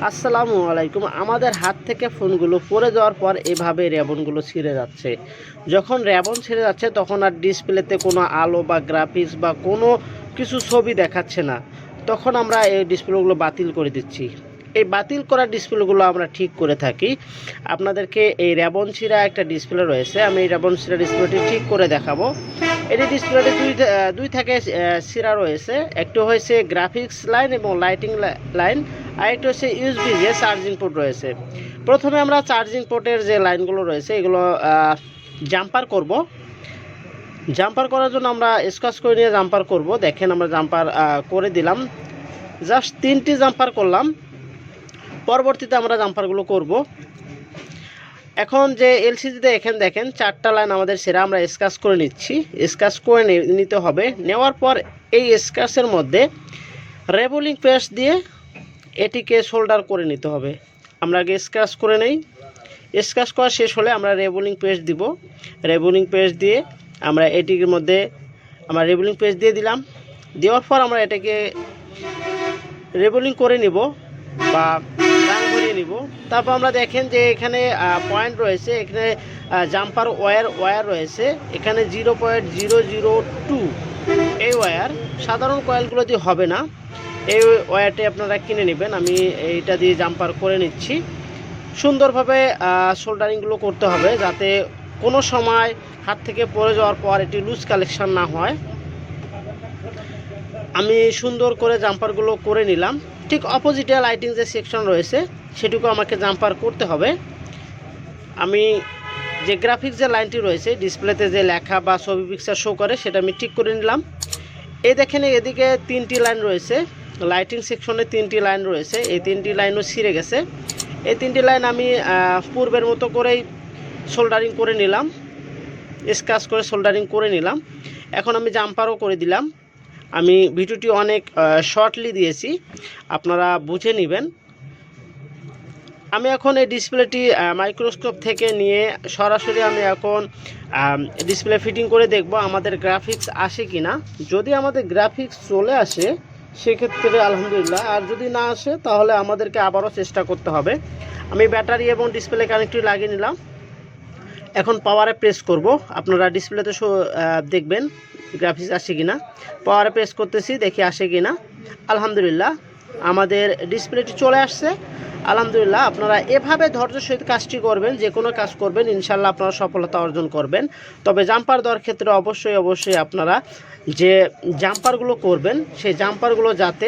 আসসালামু আলাইকুম। আমাদের হাত থেকে ফোনগুলো পড়ে যাওয়ার পর এভাবে র্যাবনগুলো ছিঁড়ে যাচ্ছে। যখন র্যাবন ছিঁড়ে যাচ্ছে তখন আর ডিসপ্লেতে কোনো আলো বা গ্রাফিক্স বা কোনো কিছু ছবি দেখাচ্ছে না। তখন আমরা এই ডিসপ্লেগুলো বাতিল করে দিচ্ছি। এই বাতিল করা ডিসপ্লেগুলো আমরা ঠিক করে থাকি। আপনাদেরকে এই র্যাবন ছিঁড়া একটা ডিসপ্লে রয়েছে, আমি এই র্যাবন ছিঁড়া ডিসপ্লেটি ঠিক করে দেখাবো। এটি ডিসপ্লেতে দুই থেকে ছিঁড়া রয়েছে। একটু হয়েছে গ্রাফিক্স লাইন এবং লাইটিং লাইন, আরেকটি হচ্ছে ইউএসবি যে চার্জিং পোর্ট রয়েছে। প্রথমে আমরা চার্জিং পোর্টের যে লাইনগুলো রয়েছে এগুলো জাম্পার করব। জাম্পার করার জন্য আমরা স্কচ করে নিয়ে জাম্পার করব। দেখেন আমরা জাম্পার করে দিলাম, জাস্ট 3টি জাম্পার করলাম। পরবর্তীতে আমরা জাম্পারগুলো করব। এখন যে এলসিডিতে এখানে দেখেন 4টা লাইন আমাদের সেরা, আমরা স্কেচ করে নিচ্ছি। স্কেচ করে নিতে হবে। নেওয়ার পর এই স্কেচের মধ্যে রেবলিং পেস্ট দিয়ে এটিকে সোল্ডার করে নিতে হবে। আমরা আগে স্কেচ করে নেই। স্কেচ করা শেষ হলে আমরা রেবলিং পেস্ট দিব। রেবলিং পেস্ট দিয়ে আমরা এটির মধ্যে আমরা রেবলিং পেস্ট দিয়ে দিলাম। দেওয়ার পর আমরা এটাকে রেবলিং করে নিব বা রাং ভরিয়ে নিব। তারপর আমরা দেখেন যে এখানে পয়েন্ট রয়েছে, এখানে জাম্পার ওয়্যার রয়েছে। এখানে 0.002 এই ওয়্যার সাধারণ কয়েলগুলো দিয়ে হবে না, এই ওয়্যারটি আপনারা কিনে নেবেন। আমি এইটা দিয়ে জাম্পার করে নিচ্ছি। সুন্দরভাবে সোল্ডারিংগুলো করতে হবে যাতে কোনো সময় হাত থেকে পড়ে যাওয়ার পর এটি লুজ কালেকশন না হয়। আমি সুন্দর করে জাম্পারগুলো করে নিলাম। ঠিক অপোজিটে লাইটিং যে সেকশন রয়েছে সেটুকু আমাকে জাম্পার করতে হবে। আমি যে গ্রাফিক্স যে লাইনটি রয়েছে ডিসপ্লেতে যে লেখা বা ছবি পিকচার শো করে সেটা আমি ঠিক করে নিলাম। এই দেখেন এদিকে 3টি লাইন রয়েছে, লাইটিং সেকশনে 3টি লাইন রয়েছে। এই 3টি লাইনও ছিঁড়ে গেছে। এই 3টি লাইন আমি পূর্বের মতো করেই সোল্ডারিং করে নিলাম, স্কেচ করে সোল্ডারিং করে নিলাম। এখন আমি জাম্পারও করে দিলাম। আমি ভিডিওটি অনেক শর্টলি দিয়েছি, আপনারা বুঝে নেবেন। আমি এখন এই ডিসপ্লেটি মাইক্রোস্কোপ থেকে নিয়ে সরাসরি আমি এখন ডিসপ্লে ফিটিং করে দেখব আমাদের গ্রাফিক্স আসে কি না। যদি আমাদের গ্রাফিক্স চলে আসে সেক্ষেত্রে আলহামদুলিল্লাহ, আর যদি না আসে তাহলে আমাদেরকে আবারও চেষ্টা করতে হবে। আমি ব্যাটারি এবং ডিসপ্লে কানেক্টর লাগিয়ে নিলাম। এখন পাওয়ারে প্রেস করব। আপনারা ডিসপ্লেতে দেখবেন গ্রাফিক্স আসে কিনা। পাওয়ারে প্রেস করতেছি, দেখি আসে কিনা। আলহামদুলিল্লাহ আমাদের ডিসপ্লেটি চলে আসছে। আলহামদুলিল্লাহ, আপনারা এভাবে ধৈর্যের সহিত কাজটি করবেন, যে কোনো কাজ করবেন ইনশাল্লাহ আপনারা সফলতা অর্জন করবেন। তবে জাম্পার দেওয়ার ক্ষেত্রে অবশ্যই আপনারা যে জাম্পারগুলো করবেন সেই জাম্পারগুলো যাতে